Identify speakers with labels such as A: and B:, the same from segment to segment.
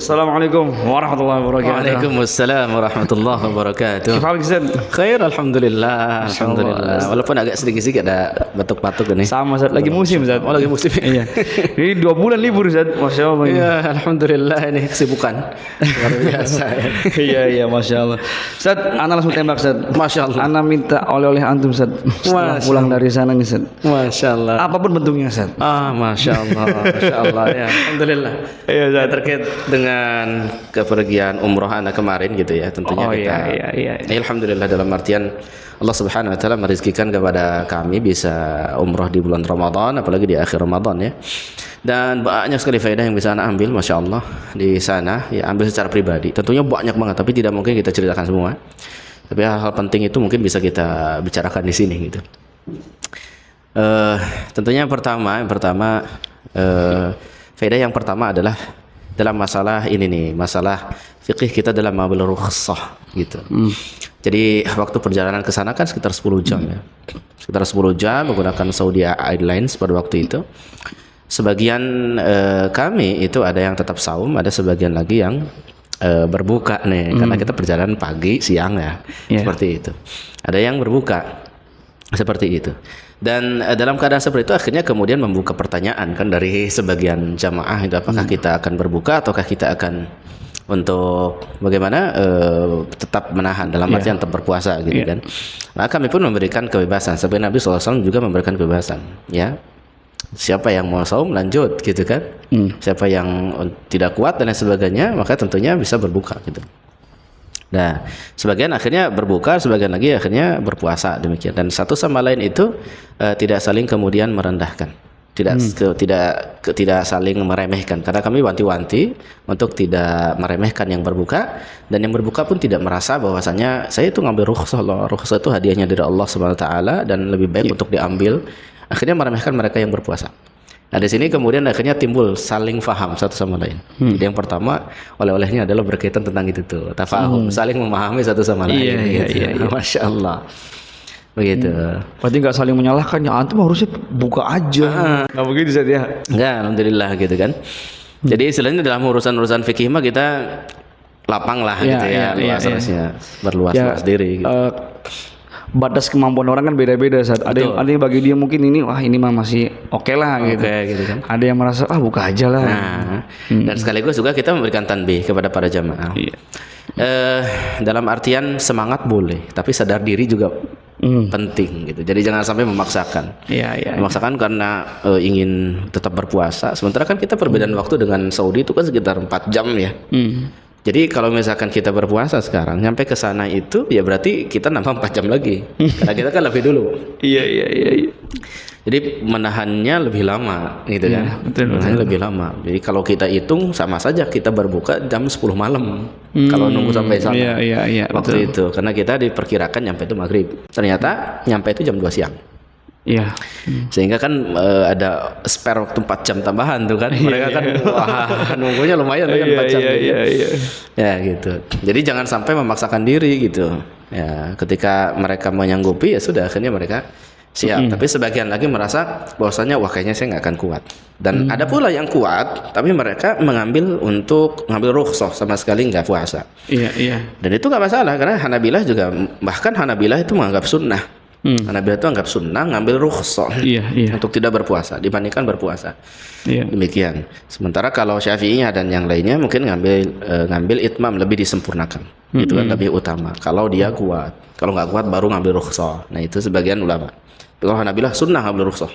A: Assalamualaikum warahmatullahi wabarakatuh.
B: Waalaikumsalam warahmatullahi wabarakatuh.
A: Kif halak Ustaz?
B: Khair, alhamdulillah. Alhamdulillah. Walaupun agak sedikit-sedikit ada batuk-batuk ini.
A: Sama Ustaz, lagi musim Ustaz.
B: Oh, lagi musim.
A: Iya. Ini 2 bulan libur Ustaz. Masya Allah.
B: Iya, alhamdulillah ini kesibukan. Luar biasa.
A: Iya, Masya Allah. Ustaz, ana langsung tembak Ustaz.
B: Masya Allah.
A: Ana minta oleh-oleh antum Ustaz. Setelah pulang dari sana nih Ustaz.
B: Masya Allah.
A: Apapun bentuknya Ustaz.
B: Masya Allah. Masya Allah. Ya, alhamdulillah.
A: Iya Ustaz.
B: Terkait dengan kepergian umroh anak kemarin gitu ya, tentunya kita
A: iya.
B: alhamdulillah dalam artian Allah Subhanahu wa taala merizkikan kepada kami bisa umroh di bulan Ramadan, apalagi di akhir Ramadan ya. Dan banyak sekali faedah yang bisa anak ambil, Masya Allah di sana ya, ambil secara pribadi. Tentunya banyak banget, tapi tidak mungkin kita ceritakan semua. Tapi hal-hal penting itu mungkin bisa kita bicarakan di sini gitu. Tentunya yang pertama faedah yang pertama adalah dalam masalah ini nih, masalah fikih kita dalam mengambil rukhsah gitu. Jadi waktu perjalanan ke sana kan sekitar 10 jam ya. Sekitar 10 jam menggunakan Saudi Airlines pada waktu itu. Sebagian kami itu ada yang tetap saum, ada sebagian lagi yang berbuka nih, karena kita perjalanan pagi, siang ya. Seperti itu. Ada yang berbuka seperti itu. Dan dalam keadaan seperti itu akhirnya kemudian membuka pertanyaan kan dari sebagian jamaah itu, apakah kita akan berbuka ataukah kita akan untuk bagaimana tetap menahan dalam artian tetap berpuasa gitu kan. Maka kami pun memberikan kebebasan. Sebenarnya Nabi SAW juga memberikan kebebasan ya. Siapa yang mau saum lanjut gitu kan. Siapa yang tidak kuat dan lain sebagainya maka tentunya bisa berbuka gitu. Nah, sebagian akhirnya berbuka, sebagian lagi akhirnya berpuasa demikian. Dan satu sama lain itu tidak saling kemudian merendahkan, tidak saling meremehkan. Karena kami wanti-wanti untuk tidak meremehkan yang berbuka, dan yang berbuka pun tidak merasa bahwasanya saya itu ngambil rukhsah loh. Rukhsah itu hadiahnya dari Allah Subhanahu wa taala dan lebih baik untuk diambil. Akhirnya meremehkan mereka yang berpuasa. Nah di sini kemudian akhirnya timbul saling faham satu sama lain. Jadi yang pertama oleh-olehnya adalah berkaitan tentang itu tuh, tafahum, saling memahami satu sama lain. Iya. Masya Allah. Begitu.
A: Berarti nggak saling menyalahkan ya, antum harusnya buka aja. Nggak begitu Ustaz ya?
B: Enggak, alhamdulillah gitu kan. Jadi istilahnya dalam urusan fikih mah kita lapang lah gitu ya, luas-luasnya, berluas-luas diri. Gitu.
A: Batas kemampuan orang kan beda-beda saat ada yang bagi dia mungkin ini wah ini mah masih oke lah gitu kan. Ada yang merasa buka aja lah.
B: Dan sekaligus juga kita memberikan tanbih kepada para jamaah. Dalam artian semangat boleh, tapi sadar diri juga penting gitu. Jadi jangan sampai memaksakan. Memaksakan karena ingin tetap berpuasa. Sementara kan kita perbedaan waktu dengan Saudi itu kan sekitar 4 jam ya. Jadi kalau misalkan kita berpuasa sekarang nyampe ke sana itu ya berarti kita nambah 4 jam lagi. Karena kita kan lebih dulu. Iya. Jadi menahannya lebih lama gitu kan. Menahannya lebih lama. Jadi kalau kita hitung sama saja kita berbuka jam 10 malam. Kalau nunggu sampai sana.
A: Iya.
B: Waktu itu karena kita diperkirakan nyampe itu maghrib. Ternyata nyampe itu jam 2 siang.
A: Iya.
B: Sehingga kan ada spare waktu 4 jam tambahan tuh kan. Mereka kan wah nunggunya lumayan tuh kan 4 jam. Iya. Ya gitu. Jadi jangan sampai memaksakan diri gitu. Ya, ketika mereka menyanggupi ya sudah akhirnya mereka siap. Tapi sebagian lagi merasa bahwasanya wah kayaknya saya nggak akan kuat. Dan ada pula yang kuat tapi mereka ngambil rukhsah sama sekali nggak puasa.
A: Iya.
B: Dan itu nggak masalah karena Hanabilah juga, bahkan Hanabilah itu menganggap sunnah. Hanabilah itu anggap sunnah ngambil rukhsah untuk tidak berpuasa dibandingkan berpuasa. Demikian. Sementara kalau Syafi'iyah dan yang lainnya mungkin ngambil itmam, lebih disempurnakan. Itu kan lebih utama. Kalau dia kuat, kalau nggak kuat baru ngambil rukhsah. Nah itu sebagian ulama. Kalau Hanabilah sunnah ngambil rukhsah.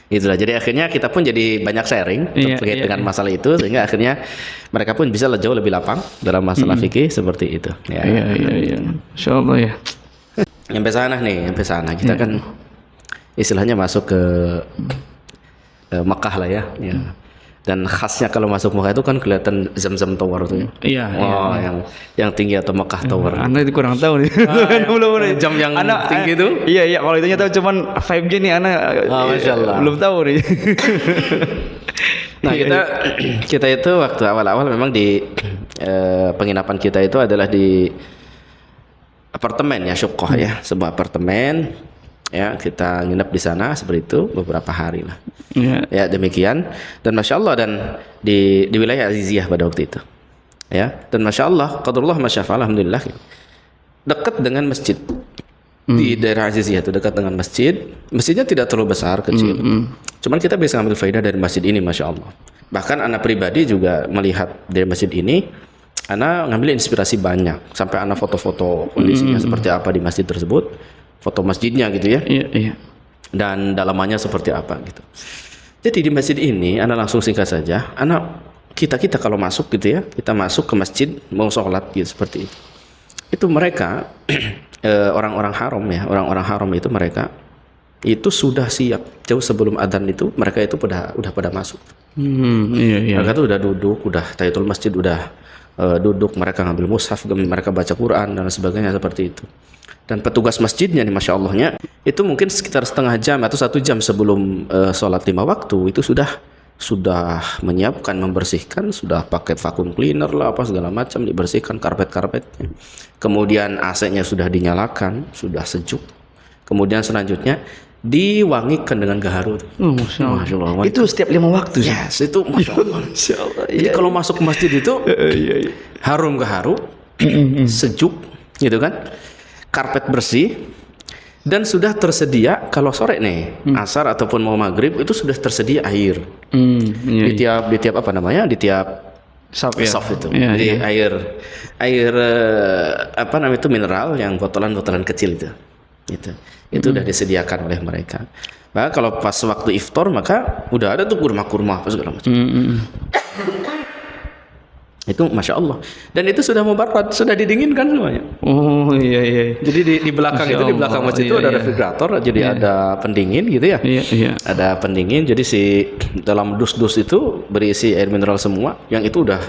B: Itulah. Jadi akhirnya kita pun jadi banyak sharing terkait dengan masalah itu sehingga akhirnya mereka pun bisa jauh lebih lapang dalam masalah fikih seperti itu.
A: Iya. Insyaallah ya.
B: Sampai sana kita kan istilahnya masuk ke Mekah lah ya. Dan khasnya kalau masuk Mekah itu kan kelihatan Zamzam Tower tuh.
A: Iya.
B: Yang tinggi atau Mekah Tower.
A: Anda itu kurang tahu nih.
B: Jam yang tinggi itu?
A: Iya. Kalau itunya tahu cuman 5G nih,
B: Masya Allah.
A: Belum tahu nih.
B: Nah kita itu waktu awal-awal memang di penginapan kita itu adalah di apartemen ya, syukoh ya, sebuah apartemen Ya, kita nginep di sana seperti itu beberapa hari lah.
A: Ya.
B: Ya, demikian. Dan masya Allah, dan di wilayah Aziziyah pada waktu itu. Ya, dan masya Allah, qadarullah masyafa, alhamdulillah, dekat dengan masjid. Di daerah Aziziyah itu dekat dengan masjid. Masjidnya tidak terlalu besar, kecil. Cuman kita bisa ambil faedah dari masjid ini, masya Allah. Bahkan anak pribadi juga melihat dari masjid ini, anak ngambil inspirasi banyak. Sampai anak foto-foto kondisinya seperti apa di masjid tersebut, foto masjidnya gitu ya.
A: Iya, iya.
B: Dan dalamannya seperti apa gitu. Jadi di masjid ini, anak langsung singkat saja, anak kita kalau masuk gitu ya, kita masuk ke masjid mau sholat gitu seperti itu. Itu mereka orang-orang haram ya, orang-orang haram itu mereka itu sudah siap jauh sebelum adzan itu, mereka itu udah pada masuk.
A: Iya, iya.
B: Mereka tuh udah duduk, udah tahiyatul masjid, udah duduk, mereka ngambil mushaf, mereka baca Quran dan sebagainya seperti itu. Dan petugas masjidnya nih, masya Allahnya, itu mungkin sekitar setengah jam atau 1 jam sebelum sholat 5 waktu itu sudah menyiapkan, membersihkan, sudah pakai vacuum cleaner lah apa segala macam, dibersihkan karpet-karpetnya. Kemudian AC-nya sudah dinyalakan, sudah sejuk. Kemudian selanjutnya diwangikan dengan gaharu.
A: Masya Allah. Itu setiap 5 waktu.
B: Yes, itu masya Allah.
A: Masya Allah.
B: Jadi kalau masuk ke masjid itu harum gaharu, sejuk, gitu kan? Karpet bersih. Dan sudah tersedia kalau sore nih asar ataupun mau maghrib itu sudah tersedia air di tiap apa namanya, di tiap soft itu. Jadi air apa namanya itu, mineral yang botolan-botolan kecil itu udah disediakan oleh mereka. Nah, kalau pas waktu iftar maka udah ada tuh kurma-kurma apa segala macam. Itu masya Allah, dan itu sudah mubarak, sudah didinginkan semuanya.
A: Oh iya.
B: Jadi di belakang
A: Masya
B: itu, di belakang masjid itu ada refrigerator, jadi ada pendingin gitu ya.
A: Iya.
B: Ada pendingin, jadi si dalam dus-dus itu berisi air mineral semua, yang itu udah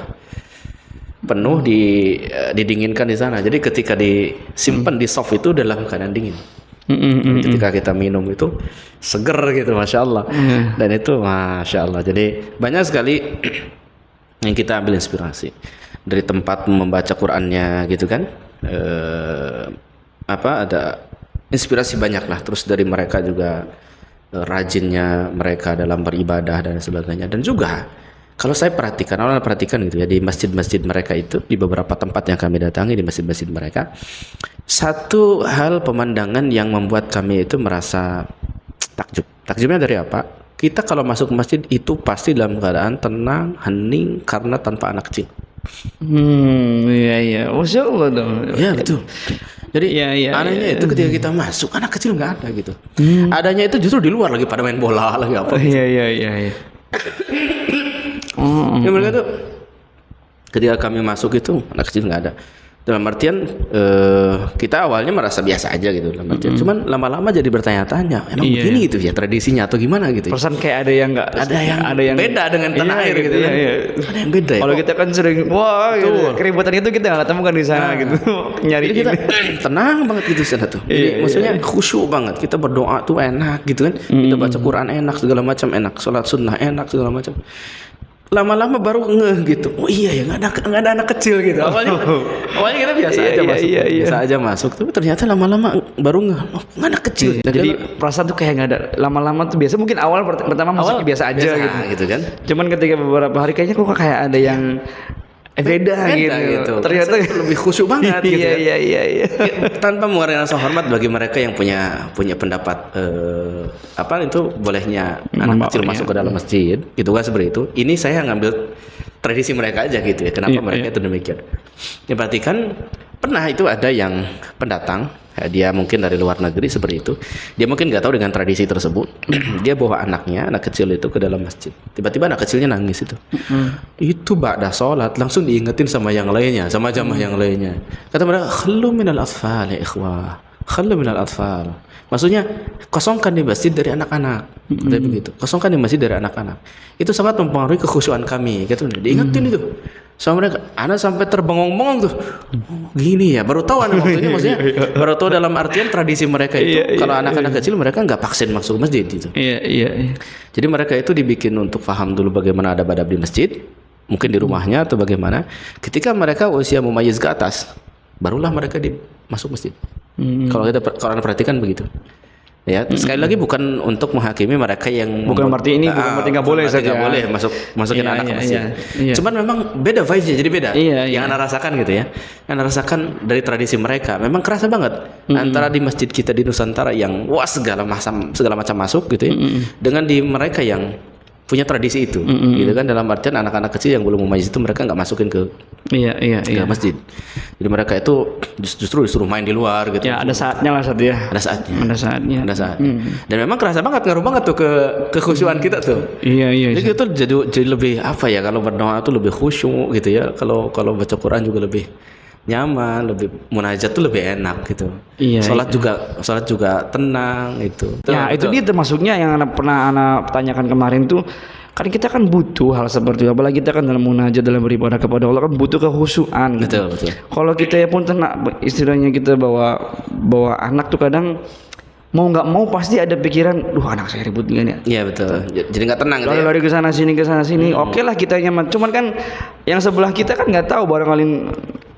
B: penuh didinginkan di sana. Jadi ketika disimpan di soft itu dalam keadaan dingin. Ketika kita minum itu seger gitu, masya Allah. Dan itu masya Allah. Jadi banyak sekali yang kita ambil inspirasi dari tempat membaca Qur'annya gitu kan, ada inspirasi banyak lah. Terus dari mereka juga rajinnya mereka dalam beribadah dan sebagainya. Dan juga kalau saya perhatikan gitu ya, di masjid-masjid mereka itu, di beberapa tempat yang kami datangi di masjid-masjid mereka, satu hal pemandangan yang membuat kami itu merasa takjub. Takjubnya dari apa? Kita kalau masuk ke masjid itu pasti dalam keadaan tenang, hening, karena tanpa anak kecil.
A: Iya. Masya Allah dong.
B: Ya betul. Jadi anehnya itu ketika kita masuk, anak kecil nggak ada gitu. Adanya itu justru di luar lagi pada main bola lagi apa.
A: Iya.
B: Ya, mereka tuh ketika kami masuk itu anak kecil nggak ada. Dalam artian kita awalnya merasa biasa aja gitu dalam artian. Cuman lama-lama jadi bertanya-tanya, emang begini gitu ya tradisinya atau gimana gitu.
A: Perasaan kayak ada yang enggak,
B: ada yang beda dengan tanah air gitu kan. Ada yang beda ya.
A: Kalau kita kan sering gitu, keributan itu kita enggak temukan di sana gitu. Nyari
B: kita tenang banget gitu sana tuh. Jadi maksudnya khusyuk banget. Kita berdoa tuh enak gitu kan. Kita baca Quran enak, segala macam enak, salat sunnah enak, segala macam. Lama-lama baru ngeh gitu. Oh iya ya, nggak ada anak kecil gitu. Awalnya kita biasa aja masuk. Biasa aja masuk. Tapi ternyata lama-lama baru ngeh. Oh, nggak anak kecil.
A: Jadi perasaan tuh kayak nggak ada. Lama-lama tuh biasa. Mungkin awal pertama masuk biasa aja gitu
B: kan.
A: Cuman ketika beberapa hari kayaknya kok kayak ada yang beda gitu. Ternyata
B: lebih khusyuk banget gitu.
A: Iya.
B: Tanpa mengeluarkan rasa hormat bagi mereka yang punya pendapat itu bolehnya anak kecil masuk ke dalam masjid, gitu kan seperti itu. Ini saya ngambil tradisi mereka aja gitu ya. Kenapa mereka itu demikian? Ya perhatikan, pernah itu ada yang pendatang, dia mungkin dari luar negeri seperti itu. Dia mungkin nggak tahu dengan tradisi tersebut. Dia bawa anak kecil itu ke dalam masjid. Tiba-tiba anak kecilnya nangis itu. Itu ba'da sholat langsung diingetin sama yang lainnya, sama jamaah yang lainnya. Kata mereka, khallu minal atfal ya ikhwah. Khallu minal atfal. Maksudnya kosongkan di masjid dari anak-anak. Kayak begitu. Kosongkan di masjid dari anak-anak. Itu sangat mempengaruhi kekhusyuan kami. Gitu. Diingetin itu. Sama mereka, anak sampai terbengong-bengong tuh. Oh, gini ya, baru tahu anak waktunya maksudnya. Baru tahu dalam artian tradisi mereka itu kalau anak-anak kecil mereka nggak vaksin masuk masjid gitu.
A: Iya.
B: Jadi mereka itu dibikin untuk paham dulu bagaimana adab-adab di masjid, mungkin di rumahnya atau bagaimana. Ketika mereka usia mumayyiz ke atas, barulah mereka masuk masjid. Kalau kita perhatikan begitu. Ya, sekali lagi bukan untuk menghakimi mereka yang
A: bukan berarti nggak boleh saja.
B: Nggak boleh masukin anak ke masjid.
A: Iya.
B: Cuman memang beda vibe-nya, jadi beda.
A: Iya,
B: yang Anda rasakan gitu ya. Yang Anda rasakan dari tradisi mereka memang kerasa banget antara di masjid kita di Nusantara yang wah segala macam masuk gitu ya. Dengan di mereka yang punya tradisi itu, gitu kan, dalam artian anak-anak kecil yang belum mumayyiz itu mereka nggak masukin ke masjid. Jadi mereka itu justru disuruh main di luar gitu.
A: Ya ada saatnya lah ya.
B: Ada saatnya. Dan memang kerasa banget, ngaruh banget tuh ke kekhusyuan kita tuh.
A: Iya.
B: Jadi itu jadi lebih apa ya, kalau berdoa tuh lebih khusyuk gitu ya. Kalau baca Quran juga lebih nyaman, lebih munajat tuh lebih enak gitu.
A: Iya.
B: Salat juga tenang itu.
A: Ya itu dia termasuknya yang anak tanyakan kemarin tuh, kan kita kan butuh hal seperti itu, apalagi kita kan dalam munajat, dalam beribadah kepada Allah kan butuh kekhusyuan.
B: Betul.
A: Kalau kita ya pun istilahnya kita bawa anak tuh kadang mau nggak mau pasti ada pikiran, anak saya ribut gini ya.
B: Iya betul. Jadi nggak tenang gitu.
A: Lari ke sana sini. Oke lah kita nyaman. Cuman kan yang sebelah kita kan nggak tahu barangkali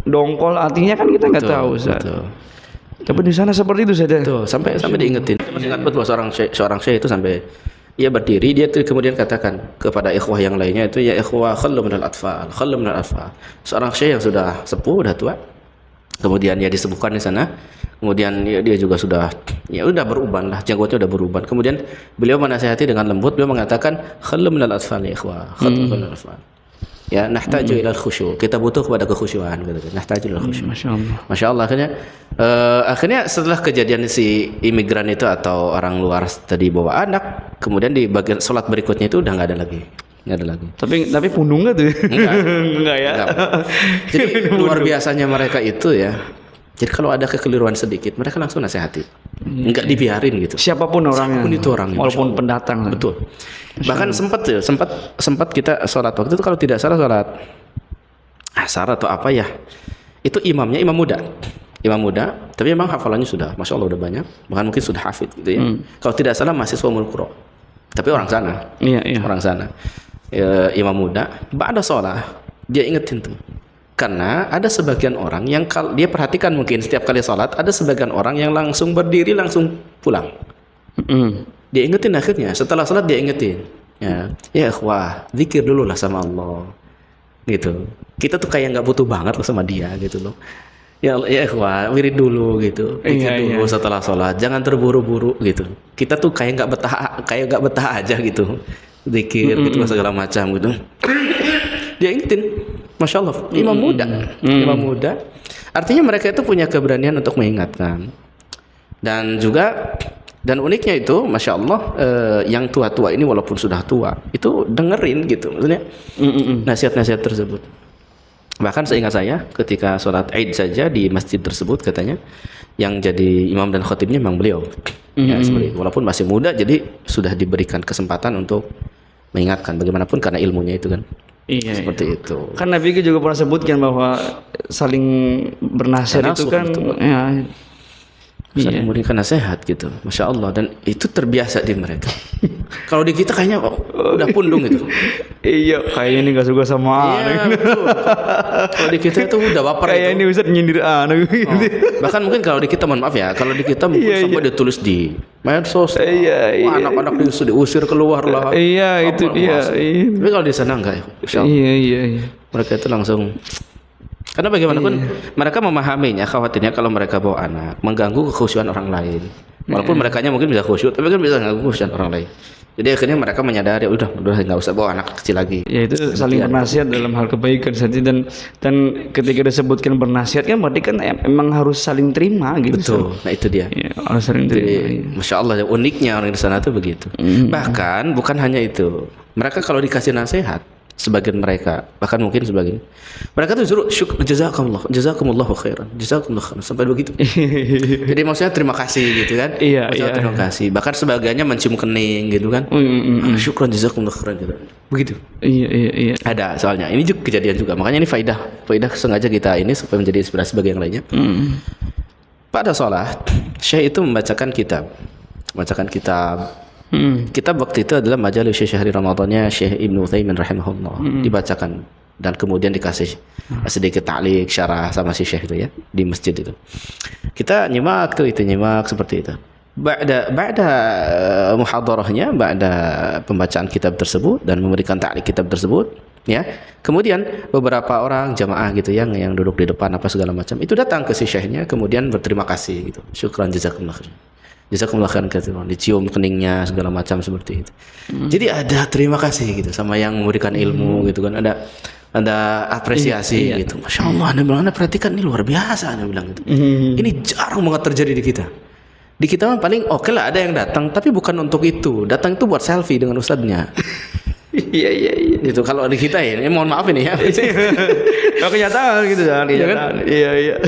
A: dongkol, artinya kan kita nggak tahu. Betul. Tapi di sana seperti itu saja.
B: Sampai diingetin. Masih ingat betul seorang syekh itu sampai ia berdiri, dia tuh kemudian katakan kepada ikhwah yang lainnya itu, ya ikhwah khallu minal atfal. Seorang syekh yang sudah sepuh, udah tua. Kemudian dia disebutkan di sana. Kemudian dia juga sudah beruban lah, janggutnya udah beruban. Kemudian beliau menasihati dengan lembut, beliau mengatakan khallu minal atfal ya ikhwah, khallu minal atfal. Ya, nahtaju ila al-khusyu'. Kita butuh kepada kekhusyuan gitu. Nahtaju ila al-khusyu'. Masya Allah. Akhirnya setelah kejadian si imigran itu atau orang luar tadi bawa anak, kemudian di bagian sholat berikutnya itu udah nggak ada lagi.
A: Tapi pundung nggak tuh? Enggak ya.
B: Jadi luar biasanya mereka itu ya. Jadi kalau ada kekeliruan sedikit, mereka langsung nasihati. Enggak dibiarin gitu.
A: Siapapun orangnya.
B: Walaupun
A: pendatang.
B: Betul. Bahkan sempat kita sholat waktu itu, kalau tidak salah sholat asar atau apa ya, itu imamnya imam muda, tapi memang hafalannya sudah, masya Allah udah banyak, bahkan mungkin sudah hafid gitu ya. Kalau tidak salah mahasiswa Ummul Qura, tapi orang sana. Orang sana. Imam muda, ba'da sholat dia ingetin tuh, karena ada sebagian orang yang dia perhatikan mungkin setiap kali sholat ada sebagian orang yang langsung berdiri langsung pulang. Dia ingetin akhirnya setelah sholat, dia ingetin ya ikhwah, zikir dulu lah sama Allah gitu. Kita tuh kayak nggak butuh banget loh sama dia gitu loh. Ya ikhwah, wirid dulu gitu, zikir dulu setelah sholat, jangan terburu-buru gitu. Kita tuh kayak nggak betah aja gitu, zikir gitu segala macam gitu. Dia ingetin, masya Allah, imam muda. Artinya mereka itu punya keberanian untuk mengingatkan. Dan uniknya itu, masya Allah, yang tua-tua ini walaupun sudah tua, itu dengerin gitu, maksudnya nasihat-nasihat tersebut. Bahkan seingat saya, ketika sholat Id saja di masjid tersebut, katanya yang jadi imam dan khatibnya memang beliau. Ya, walaupun masih muda, jadi sudah diberikan kesempatan untuk mengingatkan. Bagaimanapun karena ilmunya itu kan. Seperti itu.
A: Kan Nabi juga pernah sebutkan bahwa saling bernasihat itu kan,
B: saling memberikan nasihat gitu, masya Allah, dan itu terbiasa di mereka. Kalau di kita kayaknya udah pundung gitu.
A: Kayaknya ini nggak suka sama anak.
B: Kalau di kita itu udah baper.
A: Kayak ini Ustaz nyindir anak.
B: Bahkan mungkin kalau di kita, mohon maaf ya, kalau di kita mungkin sampai ditulis di medsos. Anak-anak diusir keluar lah.
A: Itu dia.
B: Tapi kalau di sana enggak ya. Mereka itu langsung. Karena bagaimanapun mereka memahaminya, khawatirnya kalau mereka bawa anak mengganggu kekhusyuan orang lain. Walaupun merekanya mungkin bisa khusyuk, tapi kan bisa mengganggu kekhusyuan orang lain. Jadi akhirnya mereka menyadari, udah nggak usah bawa anak kecil lagi. Ya itu
A: saling bernasihat dalam hal kebaikan saja, dan ketika disebutkan bernasihat kan berarti kan emang harus saling terima gitu.
B: Betul. Nah itu dia.
A: Harus saling terima.
B: Jadi, masya Allah, uniknya orang di sana tuh begitu. Bahkan bukan hanya itu, mereka kalau dikasih nasihat, sebagian mereka, bahkan mungkin sebagian mereka tuh suruh jazakumullah khairan, sampai begitu. Jadi maksudnya terima kasih gitu kan. Terima kasih. Bahkan sebagiannya mencium kening gitu kan. Syukran jazakumullah khairan gitu. Begitu. Iya. Ada soalnya. Ini juga kejadian juga. Makanya ini faidah sengaja kita ini supaya menjadi inspirasi bagi yang lainnya. Pada sholat, Syekh itu membacakan kitab. Kitab waktu itu adalah Majalis Syahri Ramadannya Syekh Ibnu Utsaimin rahimahullah. Dibacakan dan kemudian dikasih sedikit ta'liq syarah sama si Syekh itu ya di masjid itu. Kita nyimak seperti itu. ba'da muhadarahnya, ba'da pembacaan kitab tersebut dan memberikan ta'liq kitab tersebut, ya. Kemudian beberapa orang jamaah gitu yang duduk di depan apa segala macam itu datang ke si syekhnya, kemudian berterima kasih gitu. Syukran jazakumullah khairan. Jazakumullah khairan katsiran. Dicium keningnya segala macam seperti itu. Jadi ada terima kasih gitu sama yang memberikan ilmu gitu kan. Ada apresiasi gitu. Masya Allah, Anda bilang, Anda perhatikan ini luar biasa, Anda bilang gitu. Ini jarang banget terjadi di kita. Di kita mah paling oke lah ada yang datang, tapi bukan untuk itu. Datang itu buat selfie dengan ustadznya.
A: Iya.
B: Itu kalau di kita ya, mohon maaf ini ya.
A: Kalau kenyataan gitu kan. Iya.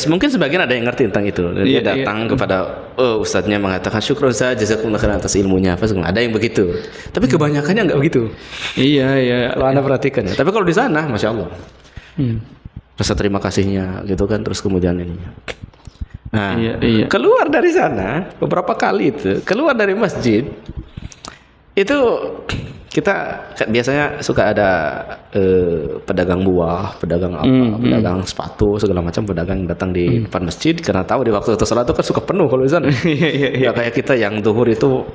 B: Mungkin sebagian ada yang ngerti tentang itu. Dia datang kepada ustadznya mengatakan syukron saja jazakumullah khairan atas ilmunya. Ada yang begitu. Tapi kebanyakannya enggak begitu. Iya. Kalau Anda perhatikan ya. Tapi kalau di sana, masya Allah, rasa terima kasihnya gitu kan. Terus kemudian ini. Nah, keluar dari sana beberapa kali itu, keluar dari masjid itu kita biasanya suka ada pedagang buah, pedagang apa, pedagang sepatu segala macam, pedagang yang datang di depan masjid karena tahu di waktu sholat itu kan suka penuh kalau di sana. Ya kayak kita yang zuhur itu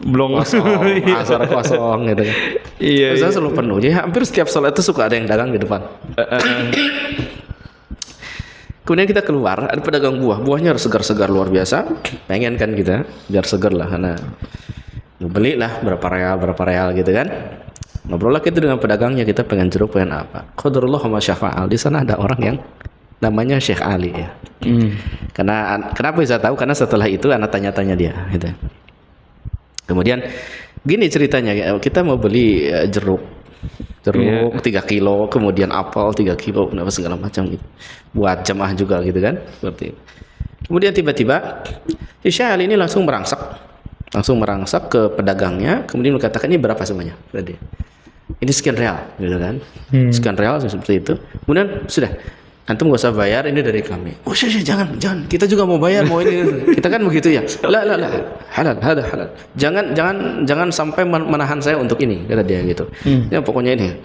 B: belum kosong, asar kosong gitu kan. Iya. Selalu penuh. Jadi hampir setiap sholat itu suka ada yang dagang di depan. Kemudian kita keluar, ada pedagang buah, buahnya harus segar-segar luar biasa. Pengen kan kita biar segar lah, karena belilah berapa real gitu kan. Ngobrol lah kita dengan pedagangnya, kita pengen jeruk, pengen apa. Qadarullah wa syafa'al. Di sana ada orang yang namanya Syekh Ali ya. Karena kenapa bisa tahu? Karena setelah itu anak tanya-tanya dia gitu. Kemudian gini ceritanya, kita mau beli jeruk 3 kilo, kemudian apel 3 kilo, apa segala macam gitu. Buat jamaah juga gitu kan, seperti itu. Kemudian tiba-tiba Syekh Ali ini langsung merangsek ke pedagangnya, kemudian berkatakan ini berapa semuanya? Berarti ini sekian real, gitu kan? Sekian real seperti itu. Kemudian sudah, antum gak usah bayar, ini dari kami. Oh syekh, jangan, kita juga mau bayar, mau ini. Kita kan begitu ya. La, halal. Jangan sampai menahan saya untuk ini, kata dia gitu. Ya pokoknya ini.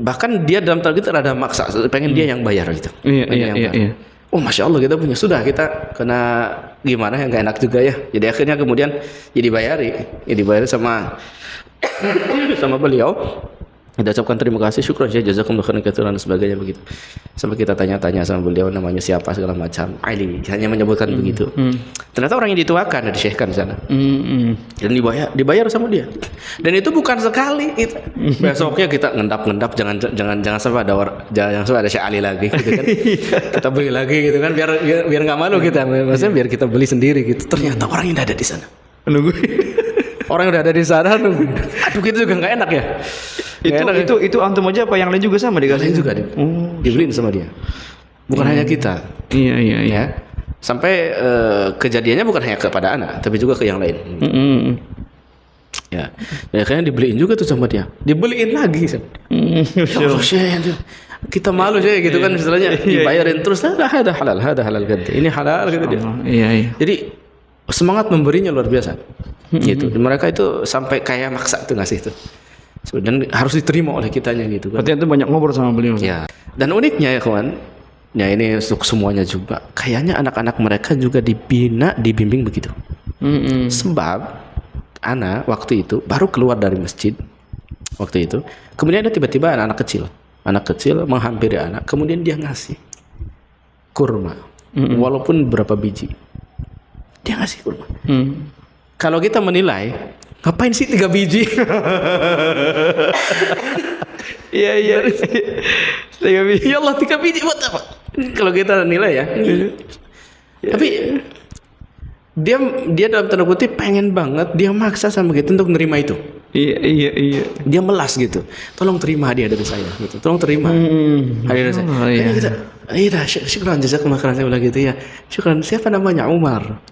B: Bahkan dia dalam tanda kita ada maksa, pengen dia yang bayar gitu. Iya. Oh masya Allah, kita punya, sudah kita kena gimana yang gak enak juga ya. Jadi akhirnya kemudian dibayari sama beliau. Kita ucapkan terima kasih, syukran ya, jazakumullah khairan katsiran dan sebagainya begitu. Sampai kita tanya-tanya sama beliau namanya siapa segala macam. Ali hanya menyebutkan begitu. Ternyata orang yang dituakan, disyekhkan di sana. Dan dibayar sama dia. Dan itu bukan sekali itu. Besoknya kita ngendap jangan sampai ada Syekh Ali lagi gitu kan. Kita beli lagi gitu kan biar enggak malu kita. Maksudnya biar kita beli sendiri gitu. Ternyata orang yang ada di sana. Orang yang udah ada di sana nunggu. Aduh, kita juga enggak enak ya.
A: Itu antum aja apa yang lain juga sama dikasih
B: juga dibeliin sama dia, bukan hanya kita. Iya. Sampai kejadiannya bukan hanya kepada anak tapi juga ke yang lain. Ya kayaknya dibeliin juga tuh sama dia, dibeliin lagi. Kita malu sih gitu kan, istilahnya dibayarin terus. Ada halal ganti, ini halal gitu dia. Iya. Jadi semangat memberinya luar biasa. Gitu. Mereka itu sampai kayak maksa tuh ngasih tuh. Dan harus diterima oleh kitanya gitu kan.
A: Berarti itu banyak ngobrol sama beliau.
B: Ya. Dan uniknya ya kawan, ya ini untuk semuanya juga. Kayaknya anak-anak mereka juga dibimbing begitu. Sebab anak waktu itu baru keluar dari masjid waktu itu. Kemudian ada tiba-tiba anak kecil menghampiri anak. Kemudian dia ngasih kurma, walaupun berapa biji. Dia ngasih kurma. Kalau kita menilai, ngapain sih 3 biji? Iya. 3 biji. Ya Allah, 3 biji buat apa? Kalau kita nilai ya. Tapi dia dalam tanda kutip pengen banget, dia maksa sama kita untuk nerima itu. Iya. Dia melas gitu. Tolong terima hadiah dari saya gitu. Tolong terima hadiah dari saya. Iya, syukran jazakumullah khairan, saya bilang gitu ya. Syukran, siapa namanya? Umar.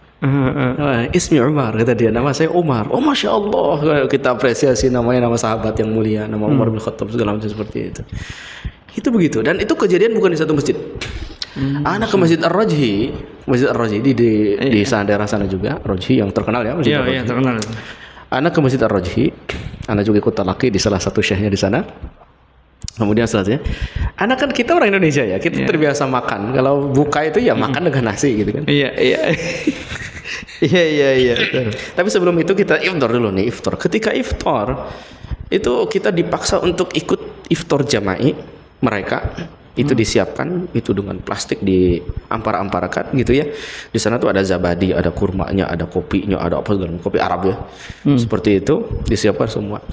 B: Ismi Umar, kata dia, nama saya Umar. Oh masya Allah, kita apresiasi namanya, nama sahabat yang mulia, nama Umar bin Khattab segala macam seperti itu. Itu begitu, dan itu kejadian bukan di satu masjid. Anak ke Masjid Ar-Rajhi di sana, daerah sana juga, Rajhi yang terkenal ya, Masjid Ar-Rajhi. Iya, terkenal. Anak ke Masjid Ar-Rajhi, anak juga ikut talaki di salah satu syekhnya di sana. Kemudian selanjutnya, anak kan kita orang Indonesia ya, kita terbiasa makan. Kalau buka itu ya makan dengan nasi gitu kan. Iya.
A: Iya. Betul.
B: Tapi sebelum itu kita iftar dulu nih, iftar. Ketika iftar itu kita dipaksa untuk ikut iftar jama'i mereka. Itu disiapkan itu dengan plastik di ampar-amparkan gitu ya. Di sana tuh ada zabadi, ada kurmanya, ada kopinya, ada apa segala kopi Arab ya. Seperti itu disiapkan semua.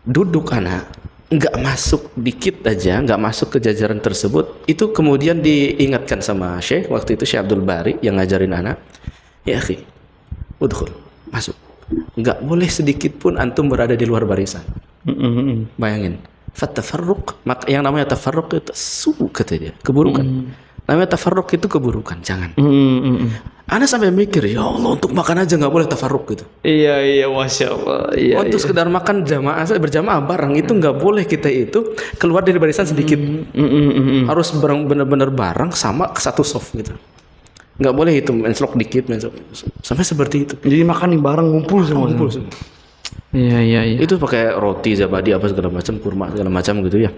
B: Duduk anak nggak masuk dikit aja, nggak masuk ke jajaran tersebut. Itu kemudian diingatkan sama Syekh waktu itu, Syekh Abdul Bari yang ngajarin anak. Ya akhi, udkhul, masuk. Nggak boleh sedikit pun antum berada di luar barisan. Bayangin. Fatafarruq, yang namanya tafarruq itu kata dia, keburukan. Namanya tafarruq itu keburukan, jangan. Ana sampai mikir, ya Allah, untuk makan aja nggak boleh tafarruq gitu.
A: Iya, masya Allah. Iya,
B: Untuk sekedar makan berjamaah bareng itu nggak boleh kita itu keluar dari barisan sedikit. Harus benar-benar bareng sama satu soft gitu. Nggak boleh itu menslok dikit, sampai seperti itu.
A: Jadi makan nih bareng ngumpul semua. Iya.
B: Itu pakai roti, zabadi apa segala macam, kurma segala macam gitu ya.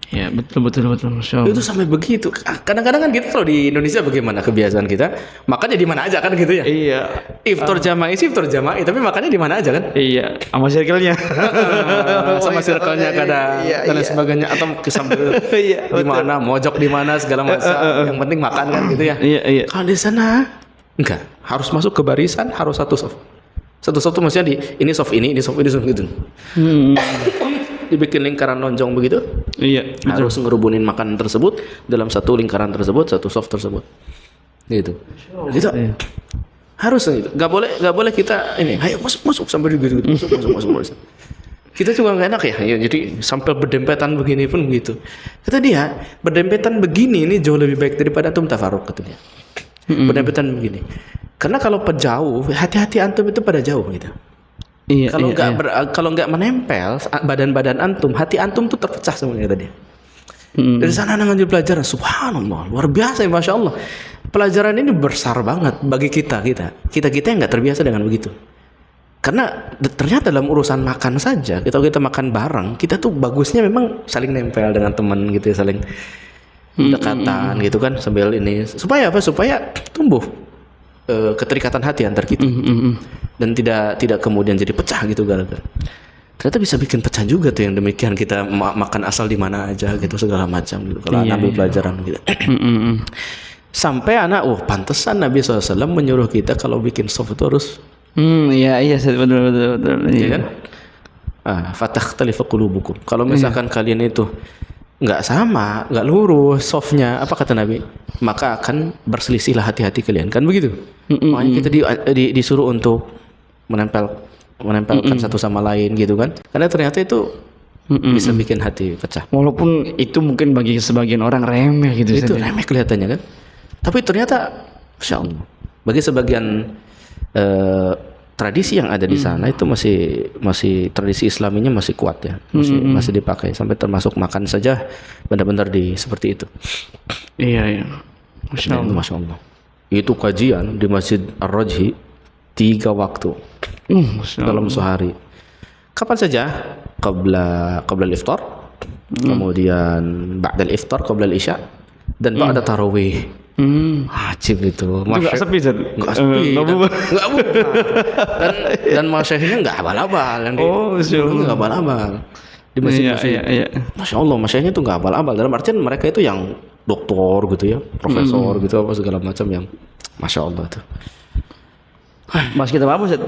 A: Iya, betul, masya Allah.
B: Itu sampai begitu. Kadang-kadang kan kita kalau di Indonesia bagaimana kebiasaan kita makannya di mana aja kan gitu ya.
A: Iya.
B: Iftar jama'i sih iftar jama'i, tapi makannya di mana aja kan?
A: Iya, sama circle-nya.
B: Sama circle-nya kadang dan lain sebagainya, atau sambil di mana, mojok di mana segala macam. Yang penting makan kan gitu ya.
A: Iya.
B: Kalau di sana enggak, harus masuk ke barisan, harus satu soft. Satu soft itu maksudnya ini soft ini soft gitu. Dibikin lingkaran lonjong begitu.
A: Iya.
B: Harus ngerubunin makanan tersebut dalam satu lingkaran tersebut, satu soft tersebut. Gitu. Gitu.
A: Iya.
B: Harus gitu. Gak boleh kita ini, ayo masuk sampai gitu. Masuk. Kita juga nggak enak ya. Jadi sampai berdempetan begini pun begitu. Kata dia, berdempetan begini ini jauh lebih baik daripada antum tafarruq katanya. Berdempetan begini. Karena kalau jauh, hati-hati antum itu pada jauh gitu.
A: Iya.
B: Kalau nggak menempel badan-badan antum, hati antum tuh terpecah semuanya tadi. Dari sana anak ngambil pelajaran, subhanallah, luar biasa ya, masya Allah. Pelajaran ini besar banget bagi kita yang nggak terbiasa dengan begitu. Karena ternyata dalam urusan makan saja, kita makan bareng, kita tuh bagusnya memang saling nempel dengan teman gitu, saling dekatan gitu kan, sambil ini supaya apa? Supaya tumbuh keterikatan hati antar kita. Dan tidak kemudian jadi pecah gitu gara-gara. Ternyata bisa bikin pecah juga tuh yang demikian, kita makan asal di mana aja gitu segala macam gitu. Kalau anak ambil pelajaran gitu. Sampai anak, pantesan Nabi SAW menyuruh kita kalau bikin sop itu harus
A: iya betul.
B: iya kan? Fatakhtalifu qulubukum. Kalau misalkan kalian itu nggak sama, nggak lurus softnya, apa kata Nabi? Maka akan berselisihlah hati-hati kalian, kan begitu? Makanya kita disuruh untuk menempelkan satu sama lain gitu kan? Karena ternyata itu bisa bikin hati pecah.
A: Walaupun itu mungkin bagi sebagian orang remeh gitu.
B: Itu remeh kelihatannya kan? Tapi ternyata, Masya Allah, bagi sebagian tradisi yang ada di sana itu masih tradisi Islaminya masih kuat ya, masih dipakai sampai termasuk makan saja benar-benar seperti itu.
A: Iya. Masya
B: Allah. Itu kajian di Masjid Ar-Rajhi 3 waktu dalam sehari. Kapan saja? Qabla al-iftar, kemudian ba'da al-iftar, qabla al-isya, dan ba'da tarawih. Wajib itu.
A: Nggak sepi, Zat?
B: Nggak sepi. Nggak buka. Dan masyaihnya nggak abal-abal. Nggak abal-abal. Di masjid-masjid. Iya. Masya Allah, masyaihnya tuh nggak abal-abal. Dalam artian mereka itu yang doktor gitu ya, profesor gitu apa segala macam yang Masya Allah tuh.
A: Mas kitab apa, Zat?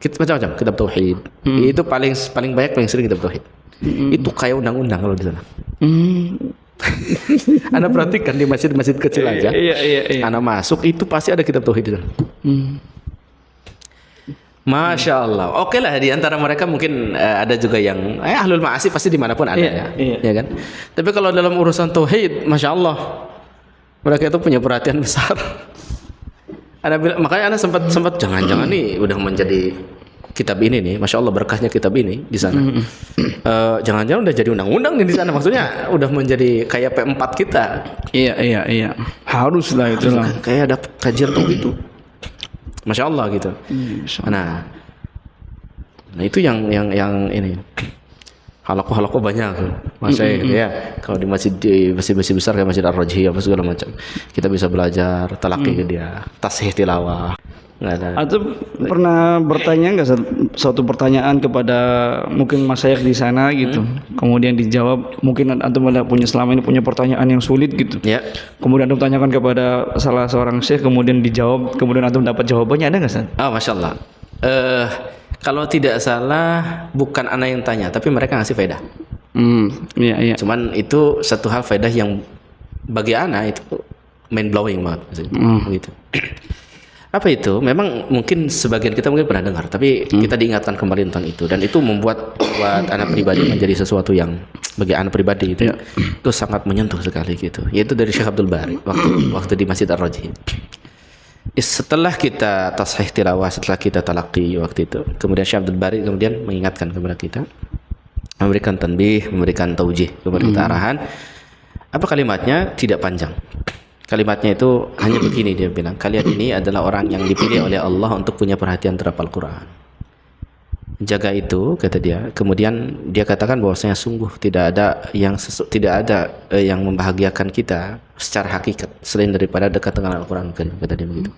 B: Macam-macam kitab tauhid. Itu paling banyak paling sering kitab tauhid. Itu kayak undang-undang kalau di sana. Anda perhatikan di masjid-masjid kecil aja. Iya. Anda masuk itu pasti ada kitab tauhid di sana. Masya Allah. Oke lah, di antara mereka mungkin ada juga yang ahlul ma'asi pasti dimanapun ada ya kan. Tapi kalau dalam urusan tauhid, Masya Allah, mereka itu punya perhatian besar. Makanya Anda sempat jangan-jangan nih udah menjadi kitab ini nih, Masya Allah berkahnya kitab ini di sana. Jangan-jangan udah jadi undang-undang nih di sana, maksudnya udah menjadi kayak P4 kita.
A: Iya. Haruslah itu lah.
B: Kayak ada kajian tauhid itu. Masya Allah gitu. Nah itu yang ini halaqah banyak masya gitu ya. Kalau di masjid besar kayak Masjid Ar-Rajhi apa segala macam, kita bisa belajar talaqi ke dia, tasihih tilawah. Nggak ada.
A: Atau pernah bertanya nggak suatu pertanyaan kepada mungkin Mas Syekh di sana gitu, kemudian dijawab, mungkin antum ada selama ini punya pertanyaan yang sulit gitu,
B: Ya.
A: kemudian antum tanyakan kepada salah seorang Syekh, kemudian dijawab, kemudian antum dapat jawabannya, ada nggak San?
B: Oh, Masya Allah. Kalau tidak salah bukan ana yang tanya, tapi mereka ngasih faedah.
A: Iya iya.
B: Cuman itu satu hal faedah yang bagi ana itu mind blowing banget gitu. Apa itu? Memang mungkin sebagian kita mungkin pernah dengar, tapi kita diingatkan kembali tentang itu, dan itu membuat anak pribadi menjadi sesuatu yang bagi anak pribadi itu itu sangat menyentuh sekali gitu. Yaitu dari Syekh Abdul Bari waktu di Masjid Ar-Raji. Setelah kita tashih tilawah, setelah kita talaqi waktu itu, kemudian Syekh Abdul Bari kemudian mengingatkan kepada kita, memberikan tanbih, memberikan taujih kepada kita, arahan. Apa kalimatnya? Tidak panjang. Kalimatnya itu hanya begini, dia bilang, kalian ini adalah orang yang dipilih oleh Allah untuk punya perhatian terhadap Al-Quran. Jaga itu, kata dia. Kemudian dia katakan bahwasanya sungguh tidak ada yang membahagiakan kita secara hakikat selain daripada dekat dengan Al-Quran, kata dia begitu.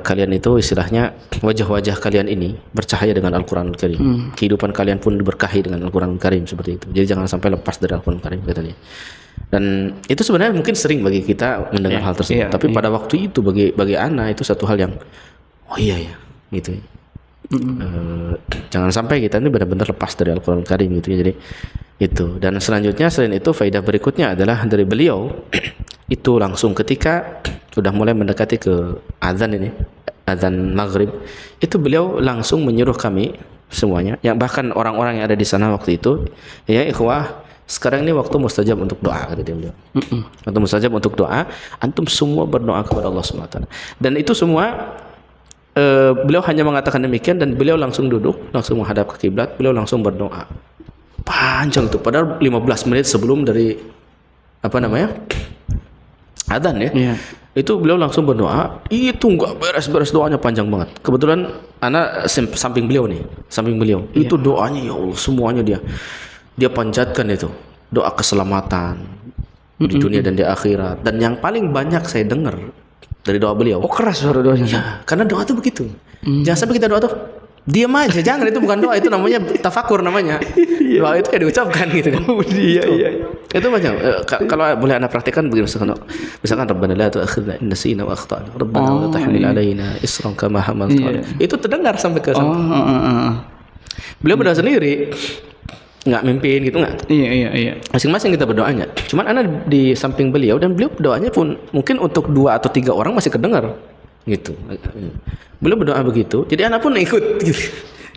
B: Kalian itu istilahnya wajah-wajah kalian ini bercahaya dengan Al-Quran Karim. Kehidupan kalian pun diberkahi dengan Al-Quran Karim seperti itu. Jadi jangan sampai lepas dari Al-Quran Karim, kata dia. Dan itu sebenarnya mungkin sering bagi kita mendengar hal tersebut, tapi pada waktu itu bagi anak itu satu hal yang iya ya gitu. Jangan sampai kita ini benar-benar lepas dari Al-Quran Karim gitu ya. Jadi itu, dan selanjutnya selain itu faedah berikutnya adalah dari beliau itu langsung ketika sudah mulai mendekati ke azan maghrib, itu beliau langsung menyuruh kami semuanya, yang bahkan orang-orang yang ada di sana waktu itu, ya ikhwah, sekarang ini waktu mustajab untuk doa, kata dia beliau. Waktu mustajab untuk doa, antum semua berdoa kepada Allah SWT. Dan itu semua beliau hanya mengatakan demikian, dan beliau langsung duduk, langsung menghadap ke kiblat, beliau langsung berdoa. Panjang itu, padahal 15 menit sebelum dari adzan ya. Itu beliau langsung berdoa, itu enggak beres-beres doanya, panjang banget. Kebetulan anak samping beliau. Itu doanya ya Allah, semuanya dia panjatkan itu, doa keselamatan di dunia dan di akhirat. Dan yang paling banyak saya dengar dari doa beliau,
A: keras suara doanya ya,
B: karena doa itu begitu. Jangan sampai kita doa tuh diam aja, jangan, itu bukan doa, itu namanya tafakur namanya. Doa itu kayak diucapkan gitu kan. Iya. Itu banyak. Kalau boleh anda praktikkan begini, misalkan Rabbana la tu'akhidna in nasina wa akhtana, Rabbana la tahmil alaina isran kama hamalta. Itu terdengar sampai ke sana. Beliau berdoa sendiri, nggak mimpin gitu, nggak. Iya. Masing-masing kita berdoanya. Cuman anak di samping beliau, dan beliau berdoanya pun mungkin untuk 2 atau 3 orang masih kedengar gitu. Beliau berdoa begitu, jadi anak pun ikut gitu.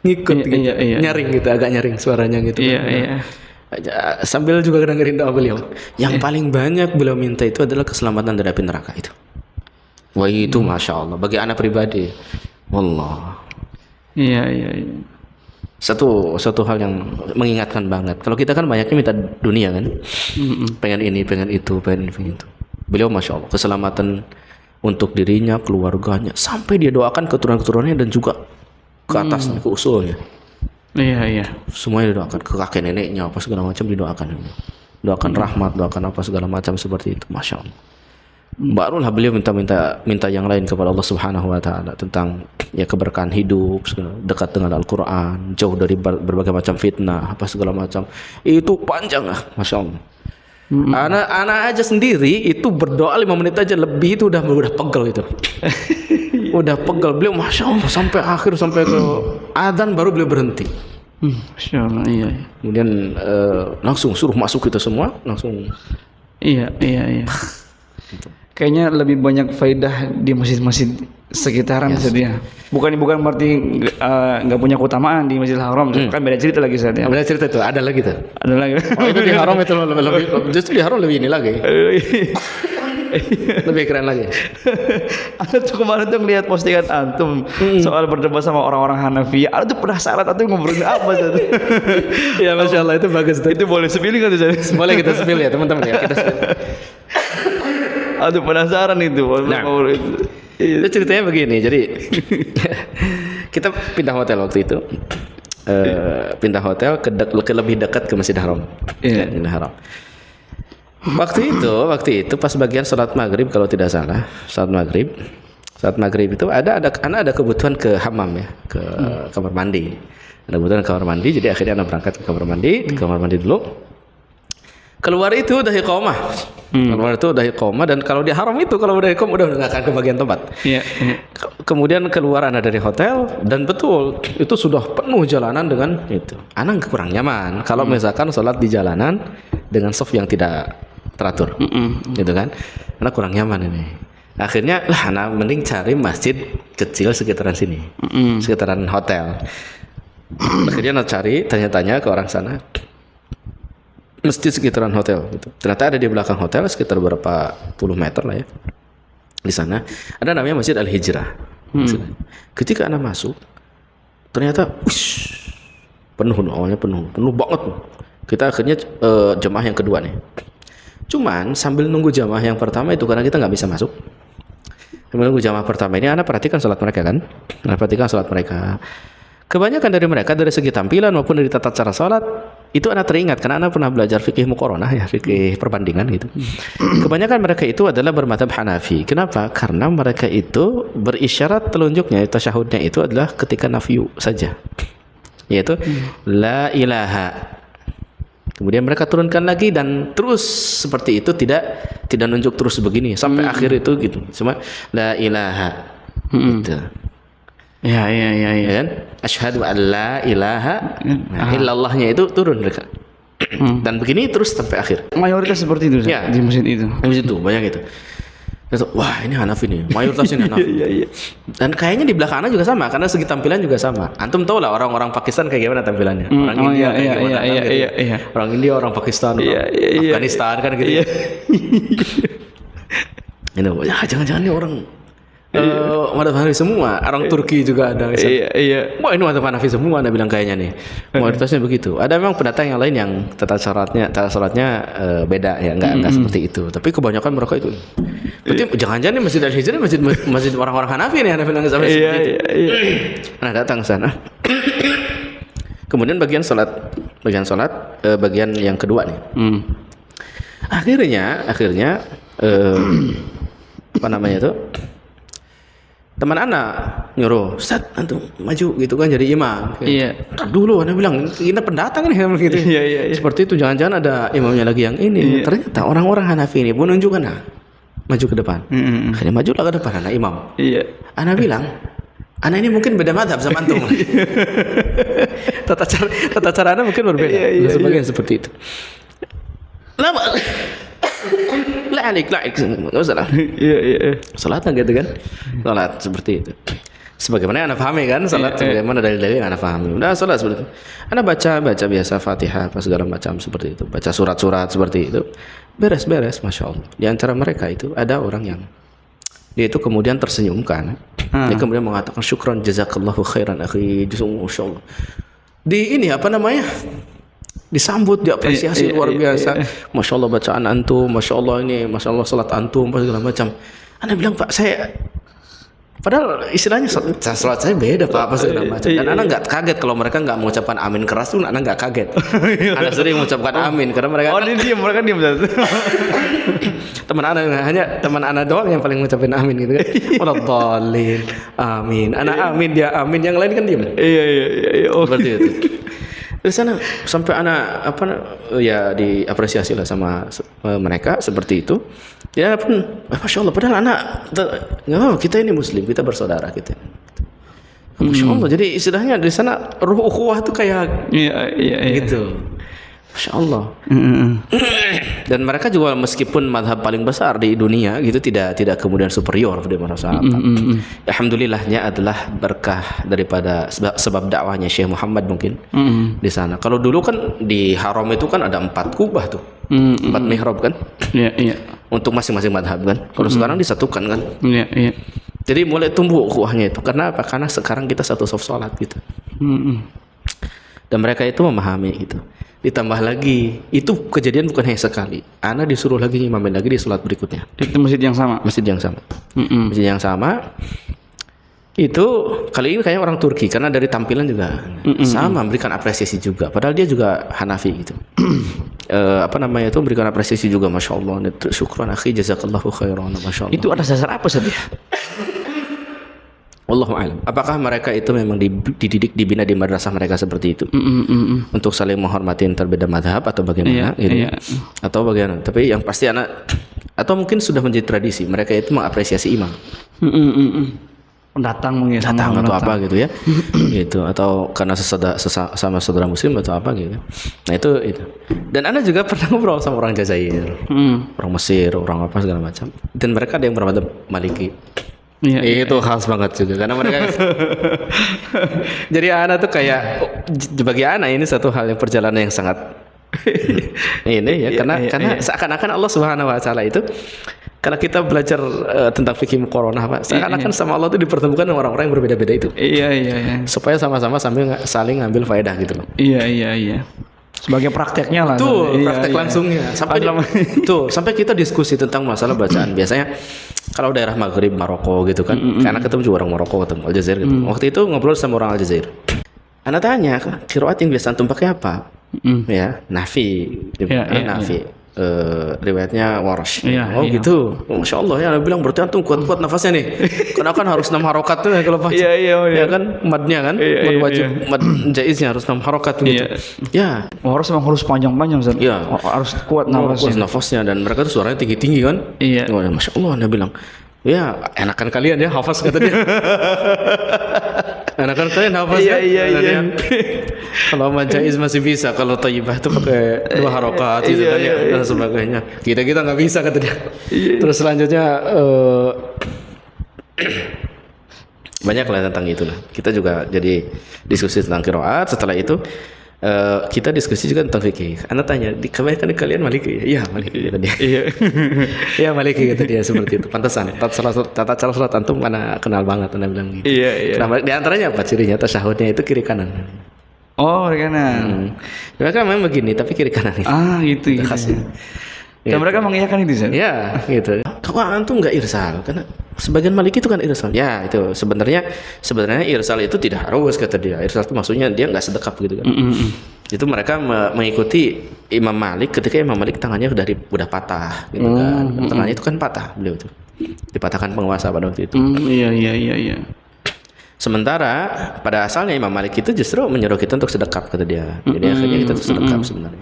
B: Ngikut gitu. Nyaring gitu, agak nyaring suaranya gitu. Iya. Sambil juga dengerin doa beliau. Yang paling banyak beliau minta itu adalah keselamatan dari api neraka itu. Wah, itu Masya Allah bagi anak pribadi. Wallah. Iya. Satu hal yang mengingatkan banget. Kalau kita kan banyaknya minta dunia kan, pengen ini, pengen itu, pengen itu. Beliau Masya Allah keselamatan untuk dirinya, keluarganya, sampai dia doakan keturunan-keturunannya dan juga ke atasnya, ke usulnya. Iya. Semuanya didoakan, ke kakek neneknya apa segala macam didoakan. Doakan rahmat, doakan apa segala macam seperti itu, Masya Allah. Barulah beliau minta yang lain kepada Allah Subhanahu wa taala tentang ya keberkahan hidup, dekat dengan Al-Qur'an, jauh dari berbagai macam fitnah, apa segala macam. Itu panjang lah, Masya Allah. Anak aja sendiri itu berdoa 5 menit aja lebih itu udah pegel itu. Udah pegel beliau, Masya Allah, sampai akhir, sampai ke adzan baru beliau berhenti. Masya Allah, iya. Kemudian langsung suruh masuk kita semua, langsung.
A: Iya. Kayaknya lebih banyak faedah di masjid-masjid sekitaran saja. Bukan berarti nggak punya keutamaan di Masjidil Haram. Kan beda cerita lagi saja.
B: Beda cerita tuh, ada lagi tuh.
A: Ada lagi.
B: Oh, itu di Haram itu lebih, justru di Haram lebih ini lagi. Lebih keren lagi.
A: Ada tuh kemarin tuh ngeliat postingan antum soal berdebat sama orang-orang Hanafi. Ada tuh penasaran antum ngobrolin apa tuh?
B: Ya Masya Allah, itu bagus tuh.
A: Itu boleh spill kan tuh?
B: Boleh kita spill ya teman-teman ya. Kita spill.
A: Aduh penasaran itu.
B: Nah, itu ceritanya begini. Jadi kita pindah hotel waktu itu. Pindah hotel ke lebih dekat ke Masjid Haram. Haram. Waktu itu pas bagian salat maghrib kalau tidak salah, salat maghrib Saat maghrib itu anak ada kebutuhan ke hammam ya, ke kamar mandi. Ada kebutuhan ke kamar mandi, jadi akhirnya anak berangkat ke kamar mandi, di kamar mandi dulu. Keluar itu udah iqamah. Keluar itu udah iqamah, dan kalau di haram itu kalau udah iqamah udah enggak akan ke bagian tempat. Iya. Kemudian keluar anak dari hotel, dan betul itu sudah penuh jalanan dengan itu. Anak kurang nyaman kalau misalkan sholat di jalanan dengan soft yang tidak teratur. Gitu kan. Anak kurang nyaman ini. Akhirnya lah anak mending cari masjid kecil sekitaran sini. Sekitaran hotel. Akhirnya anak cari, tanya-tanya ke orang sana. Masjid sekitaran hotel gitu. Ternyata ada di belakang hotel sekitar berapa puluh meter lah ya. Di sana ada namanya Masjid Al-Hijrah. Ketika anak masuk, ternyata penuh, awalnya penuh banget. Kita akhirnya jemaah yang kedua nih. Cuman sambil nunggu jemaah yang pertama itu, karena kita nggak bisa masuk. Sambil nunggu jemaah pertama ini, anak perhatikan sholat mereka kan. Anak perhatikan sholat mereka. Kebanyakan dari mereka dari segi tampilan maupun dari tata cara sholat itu anak teringat karena anak pernah belajar fikih muqaranah ya, fikih perbandingan gitu. Kebanyakan mereka itu adalah bermadzhab Hanafi. Kenapa? Karena mereka itu berisyarat telunjuknya, tasyahudnya itu adalah ketika nafyu saja, yaitu la ilaha. Kemudian mereka turunkan lagi dan terus seperti itu, tidak nunjuk terus begini sampai akhir itu gitu. Cuma la ilaha. Gitu.
A: Ya.
B: Kan? Asyhadu an la ilaha illallahnya itu turun mereka. Dan begini terus sampai akhir.
A: Mayoritas seperti itu ya, di masjid itu.
B: Di masjid itu banyak itu. Wah, ini Hanafi nih. Mayoritas ini Hanafi. Iya. Dan kayaknya di belakang juga sama karena segi tampilan juga sama. Antum tahu lah orang-orang Pakistan kayak gimana tampilannya. Orang India kayak gimana. Iya. Orang India, orang Pakistan, Afghanistan kan gitu. Iya. Ini jangan-jangan nih orang madhab Hanafi semua, orang Turki juga ada. Iya. Wah, ini madhab Hanafi semua, anda bilang kayaknya nih. Mayoritasnya begitu. Ada memang pendatang yang lain yang tata sholatnya beda ya, enggak seperti itu. Tapi kebanyakan mereka itu. Berarti jangan-jangan nih Masjid Al-Hijrah masjid orang-orang Hanafi nih, Hanafi yang sampai seperti itu. Nah, datang ke sana. Kemudian bagian sholat bagian yang kedua nih. Akhirnya apa namanya itu? Teman anak nyuruh, Ustaz, antum maju gitu kan jadi imam.
A: Iya.
B: Ntar dulu, anak bilang kita pendatang nih gitu.
A: Iya.
B: Seperti itu, jangan-jangan ada imamnya lagi yang ini. Ternyata orang-orang Hanafi ini pun menunjukkan maju ke depan. Akhirnya majulah ke depan anak imam. Iya. Anak bilang, anak ini mungkin beda madhab sama antum. tata cara anak mungkin berbeda. Sebagian seperti itu. Lama. La'alik enggak usah lah. Iya. Salat gitu kan. Salat seperti itu. Sebagaimana anak pahami kan, salat sebagaimana dalil-dalil yang anak pahami. Udah salat seperti itu. Anak baca biasa Fatihah apa segala macam seperti itu. Baca surat-surat seperti itu. Beres, Masya Allah. Di antara mereka itu ada orang yang dia itu kemudian tersenyum kan. Dia kemudian mengatakan syukran jazakallahu khairan akhi. Masya Allah. Di ini apa namanya? Disambut, diapresiasi luar biasa. Masya Allah bacaan antum, Masya Allah ini, Masya Allah salat antum, segala macam. Anda bilang, Pak, saya padahal istilahnya salat saya beda Pak, apa segala macam. Dan Anda nggak kaget kalau mereka nggak mengucapkan amin keras tuh, Anda nggak kaget. Anda sering mengucapkan amin karena mereka
A: mereka diam.
B: teman Anda doang yang paling mengucapkan amin gitu kan. Waladhdallin, amin. Anak amin, dia amin, yang lain kan diam.
A: Iya.
B: Seperti itu. Di sana sampai anak diapresiasi lah sama mereka seperti itu. Ya pun, Masya Allah. Padahal anak nggak apa, kita ini Muslim, kita bersaudara kita. Masya Allah. Jadi istilahnya di sana ruh ukhuwah itu kayak gitu. Masya Allah. Dan mereka juga meskipun madhab paling besar di dunia gitu tidak kemudian superior pada para sahabat. Alhamdulillahnya adalah berkah daripada sebab dakwahnya Syekh Muhammad mungkin di sana. Kalau dulu kan di haram itu kan ada 4 kubah tuh, 4 mihrab kan. Iya. Untuk masing-masing madhab kan. Kalau sekarang disatukan kan. Iya. Jadi mulai tumbuh ukhuwahnya itu. Karena apa? Karena sekarang kita satu saf salat gitu. Dan mereka itu memahami gitu. Ditambah lagi, itu kejadian bukan hanya sekali. Ana disuruh lagi ngimamin lagi di sholat berikutnya.
A: Di masjid yang sama.
B: Masjid yang sama. Itu kali ini kayaknya orang Turki karena dari tampilan juga sama, memberikan apresiasi juga. Padahal dia juga Hanafi gitu. Memberikan apresiasi juga, Masya Allah. Syukran akhi jazakallahu khairan, Masya Allah.
A: Itu atas dasar apa saja?
B: Wallahu a'lam. Apakah mereka itu memang dididik, dibina di madrasah mereka seperti itu? Untuk saling menghormati terbeda mazhab atau bagaimana gitu. Atau bagaimana? Tapi yang pasti anak, atau mungkin sudah menjadi tradisi mereka itu mengapresiasi imam.
A: Datang mungkin
B: Datang atau apa gitu ya. Gitu, atau karena sama saudara muslim atau apa gitu. Nah, itu. Dan Ana juga pernah ngobrol sama orang Jazair, orang Mesir, orang apa segala macam. Dan mereka ada yang bermadhab Maliki. Itu khas banget juga karena mereka jadi Ana tuh kayak bagi Ana ini satu hal yang perjalanan yang sangat ini ya karena seakan-akan Allah Subhanahu wa taala itu kalau kita belajar tentang fikih muqaranah Pak, seakan-akan sama Allah itu dipertemukan dengan orang-orang yang berbeda-beda itu. Iya. Supaya sama-sama sambil saling ngambil faedah gitu loh.
A: Iya. Sebagai prakteknya lah.
B: Tuh, praktek langsungnya. Sampai kita diskusi tentang masalah bacaan. Biasanya kalau daerah Maghrib, Maroko gitu kan. Karena ketemu juga orang Maroko, ketemu Aljazair gitu. Waktu itu ngobrol sama orang Aljazair. Ana tanya, qiraat yang biasa antum pakai apa? Ya, Nafi. Nafi. Riwayatnya Warsh. Gitu. Masya Allah ya, Ana bilang berarti antum kuat-kuat nafasnya nih. Karena kan harus 6 harokat tuh ya kalau baca. Ya kan madnya kan, mad wajib, mad jaiznya harus 6 harokat gitu. Ya.
A: Warsh memang harus panjang-panjang Ustaz.
B: Iya.
A: Harus kuat nafasnya.
B: Kuat nafasnya dan mereka tuh suaranya tinggi-tinggi kan.
A: Iya.
B: Masya Allah, Ana bilang, ya enakan kalian ya hafaz kata dia. Enakan kalian hafaz kan? Iya. Kalau majaiz masih bisa, kalau thayyibah itu pakai 2 harokat gitu kan dan sebagainya. Kita nggak bisa kata dia. Terus selanjutnya banyak lah tentang itu lah. Kita juga jadi diskusi tentang qiraat. Setelah itu kita diskusi juga tentang fikih. Ana tanya, kebanyakan kalian Maliki? Iya, Maliki kata dia. Iya, Maliki kata dia seperti itu. Pantesan. Tata cara salat antum mana kenal banget, Ana bilang gitu.
A: Iya.
B: Nah, di antaranya apa cirinya? Tasyahudnya itu kiri kanan.
A: Oh, kiri kanan.
B: Mereka memang begini, tapi kiri kanan.
A: Gitu. Dan mereka mengiyakan itu, Ustaz?
B: Ya, gitu. Kalau antum nggak irsal, karena sebagian Maliki itu kan irsal. Ya, itu sebenarnya irsal itu tidak harus kata dia. Irsal itu maksudnya dia nggak sedekap gitu kan. Itu mereka mengikuti Imam Malik ketika Imam Malik tangannya udah patah gitu kan. Tangannya itu kan patah beliau itu. Dipatahkan penguasa pada waktu itu.
A: Iya.
B: Sementara pada asalnya Imam Malik itu justru menyuruh kita untuk sedekap kata dia. Jadi akhirnya kita untuk sedekap sebenarnya.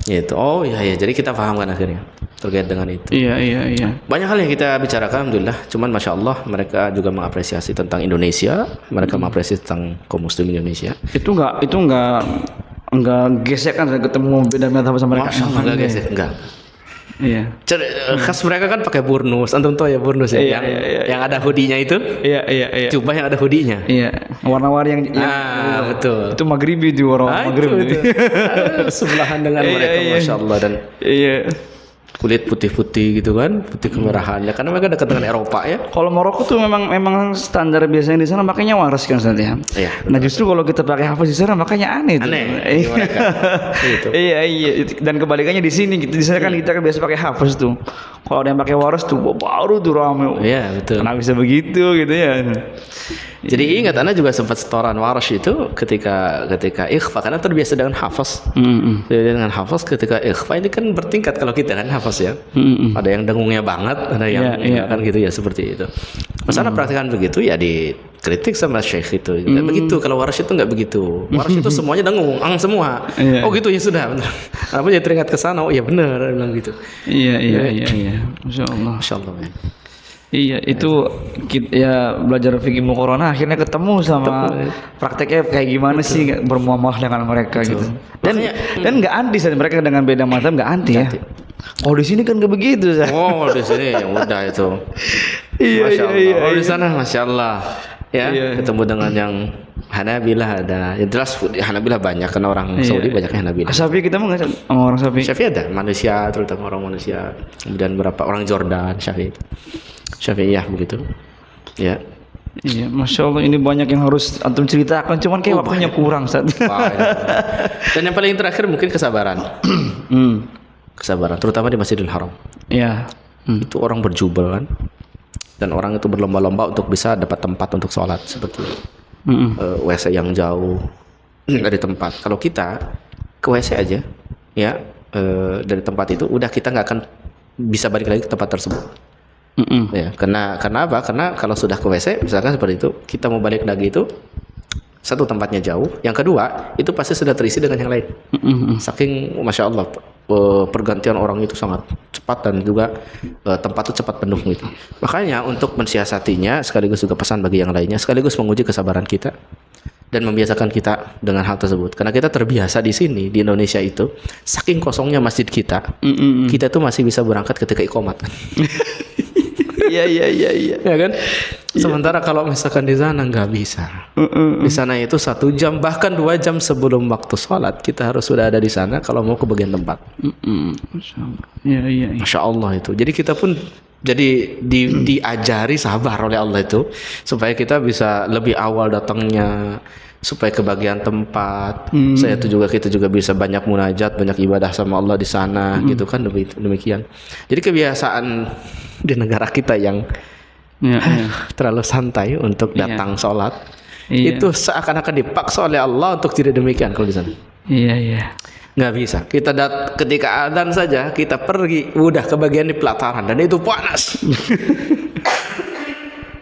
B: Gitu. Oh iya. Jadi kita paham kan akhirnya terkait dengan itu.
A: Iya.
B: Banyak hal yang kita bicarakan, alhamdulillah. Cuman masya Allah mereka juga mengapresiasi tentang Indonesia. Mereka mengapresiasi tentang kaum muslim Indonesia.
A: Itu enggak gesek kan ketemu beda mazhab sama mereka.
B: Masya Allah enggak gesek, enggak.
A: Iya.
B: Khas mereka kan pakai burnus. Antum tahu ya burnus ya? Yang ada hoodie-nya itu? Iya. Jubah yang ada hoodie-nya.
A: Iya. Warna-warni yang
B: betul.
A: Itu Maghribi itu orang Maghribi.
B: Sebelahan dengan mereka masya Allah dan kulit putih-putih gitu kan, putih kemerahannya karena mereka dekat dengan Eropa ya.
A: Kalau Maroko tuh memang standar biasanya di sana makanya waras kan Ustaz ya.
B: Iya.
A: Nah justru kalau kita pakai hafaz di sana makanya aneh tuh.
B: Gitu.
A: Iya. Dan kebalikannya di sini di sana kan kita biasa pakai hafaz tuh. Kalau ada yang pakai waras tuh baru tuh rame.
B: Iya betul.
A: Kenapa bisa begitu gitu ya.
B: Jadi ingat Anda juga sempat setoran waras itu ketika ikhfa karena terbiasa dengan hafaz. Dengan hafaz ketika ikhfa ini kan bertingkat kalau kita kan hafaz ya. Ada yang dengungnya banget, ada yang kan gitu ya seperti itu. Masalah praktikan begitu ya dikritik sama syekh itu. Enggak begitu kalau waras itu enggak begitu. Waras itu semuanya dengung, semua. Oh gitu ya sudah benar. Apa jadi teringat ke sana? Oh iya benar bilang gitu.
A: Iya. Masya Allah.
B: Ya.
A: Iya itu ya belajar fikih muqaranah akhirnya ketemu sama prakteknya kayak gimana sih bermuamalah dengan mereka gitu. Dan nggak anti saja mereka dengan beda mazhab nggak anti ya. Oh di sini kan nggak begitu sih.
B: Oh di sini ya udah itu. Masya Allah.
A: Iya.
B: Oh di sana Masya Allah ya ketemu dengan yang Hanabilah ada. Ya jelas Hanabilah banyak kan orang Saudi banyaknya Hanabilah.
A: Syafi'i kita mau nggak sama orang Syafi'i?
B: Syafi'i ada Malaysia terutama orang Malaysia kemudian beberapa orang Jordan Syafi'iyah begitu. Ya.
A: Iya, Masya Allah ini banyak yang harus antum ceritakan, cuman kayak waktunya kurang saat.
B: Dan yang paling terakhir mungkin kesabaran. Kesabaran, terutama di Masjidil Haram.
A: Iya.
B: Itu orang berjubel kan, dan orang itu berlomba-lomba untuk bisa dapat tempat untuk sholat seperti WC yang jauh nggak di tempat. Kalau kita ke WC aja, ya dari tempat itu, udah kita nggak akan bisa balik lagi ke tempat tersebut. Ya, karena apa? Karena kalau sudah ke WC misalkan seperti itu, kita mau balik lagi itu satu tempatnya jauh, yang kedua itu pasti sudah terisi dengan yang lain. Saking masya Allah pergantian orang itu sangat cepat dan juga tempat itu cepat penuh gitu. Makanya untuk mensiasatinya sekaligus juga pesan bagi yang lainnya, sekaligus menguji kesabaran kita dan membiasakan kita dengan hal tersebut. Karena kita terbiasa di sini di Indonesia itu saking kosongnya masjid kita, kita tuh masih bisa berangkat ketika iqomat.
A: Iya.
B: Ya kan? Sementara kalau misalkan di sana nggak bisa. Di sana itu 1 jam bahkan 2 jam sebelum waktu sholat kita harus sudah ada di sana kalau mau ke bagian tempat.
A: Masya Allah. Iya.
B: Masya Allah itu. Jadi kita pun jadi diajari sabar oleh Allah itu supaya kita bisa lebih awal datangnya, supaya ke bagian tempat. Kita juga bisa banyak munajat, banyak ibadah sama Allah di sana gitu kan, demikian. Jadi kebiasaan di negara kita yang terlalu santai untuk datang sholat itu seakan-akan dipaksa oleh Allah untuk tidak demikian kalau di sana.
A: Iya.
B: Nggak bisa. Kita ketika adzan saja kita pergi udah ke bagian di pelataran dan itu panas.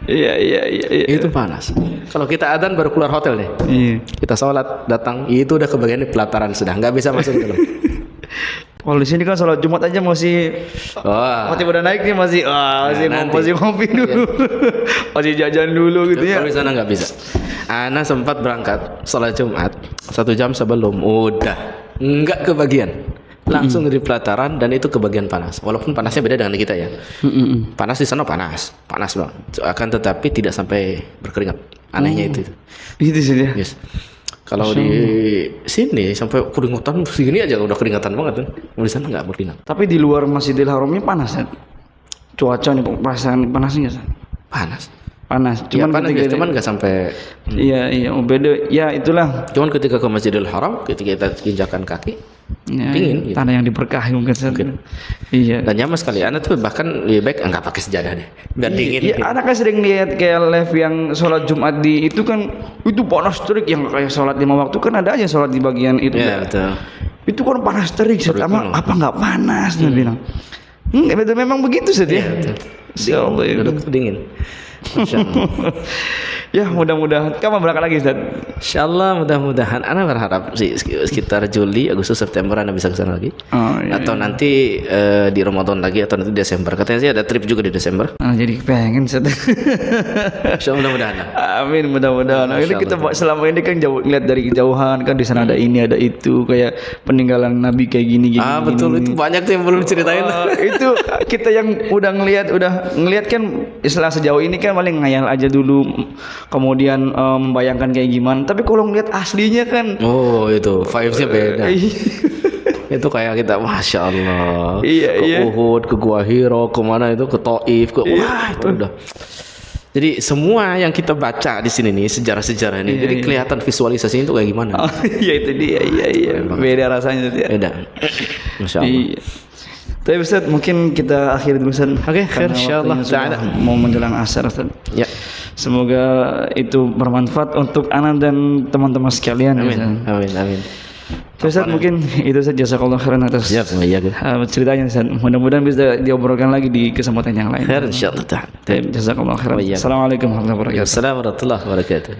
B: Iya. Itu panas. Kalau kita adzan baru keluar hotel deh.
A: Iya.
B: Kita sholat datang itu udah ke bagian di pelataran sudah nggak bisa masuk ke dalam.
A: Kalau di sini kan sholat Jumat aja masih udah naik nih masih ngopi dulu. Masih jajan dulu gitu ya.
B: Kalau di sana nggak bisa. Ana sempat berangkat sholat Jumat 1 jam sebelum udah nggak kebagian. Langsung di pelataran dan itu kebagian panas. Walaupun panasnya beda dengan kita ya. Panas di sana panas banget. Akan tetapi tidak sampai berkeringat. Anehnya itu.
A: Itu sih dia.
B: Yes. Kalau di sini sampai keringetan segini aja udah keringatan banget kan. Di sana nggak berkeringat.
A: Tapi di luar Masjidil Haramnya panas kan? Cuaca nih perasaan panasnya nggak? Panas.
B: Cuman nggak sampai.
A: Iya. Beda. Ya itulah.
B: Cuman ketika ke Masjidil Haram, ketika kita injakan kaki, dingin. Gitu.
A: Tanah yang diberkahi mungkin. Iya.
B: Dan nyaman sekali. Anak tuh bahkan lebih baik nggak pakai sejadah deh, biar dingin.
A: Iya. Anak kan sering lihat kayak live yang sholat Jumat di itu kan itu panas terik, yang kayak sholat 5 waktu kan ada aja sholat di bagian itu.
B: Iya betul.
A: Itu kan panas terik. Apa nggak panas? Dia bilang. Betul memang begitu sih dia.
B: Insya Allah duduk dingin. Masya Allah.
A: Ya mudah-mudahan. Kapan berangkat lagi Ustaz?
B: Insyaallah mudah-mudahan. Ana berharap sih sekitar Juli, Agustus, September Ana bisa kesana lagi. Atau nanti di Ramadan lagi atau nanti Desember. Katanya sih ada trip juga di Desember.
A: Jadi pengen Ustaz.
B: Insyaallah mudah-mudahan.
A: Amin mudah-mudahan. Akhirnya kita selama ini kan lihat dari kejauhan kan di sana ada ini ada itu kayak peninggalan Nabi kayak gini.
B: Betul itu banyak tuh yang belum ceritain.
A: Itu kita yang udah ngelihat kan istilah sejauh ini kan paling ngayal aja dulu. Kemudian membayangkan kayak gimana. Tapi kalau ngeliat aslinya kan
B: itu vibes-nya beda. Itu kayak kita Masya Allah ke Uhud, ke Gua Hiro, kemana itu, ke Taif, itu udah. Jadi semua yang kita baca di sini nih sejarah-sejarah ini, jadi kelihatan visualisasinya itu kayak gimana.
A: Itu dia, iya. Beda rasanya itu ya.
B: Beda. Masya Allah.
A: Tapi Ustaz mungkin kita akhiri dulu Ustaz.
B: Oke, insyaallah taala
A: mau menjelang asar Ustaz.
B: Ya.
A: Semoga itu bermanfaat untuk anak dan teman-teman sekalian.
B: Amin.
A: Ustaz mungkin itu saja, jazakallahu khairan atas ceritanya Ustaz. Mudah-mudahan bisa diobrolkan lagi di kesempatan yang lain.
B: Khair insyaallah taala.
A: Jazakallahu khairan. Assalamualaikum warahmatullahi wabarakatuh.
B: Waalaikumsalam warahmatullahi wabarakatuh.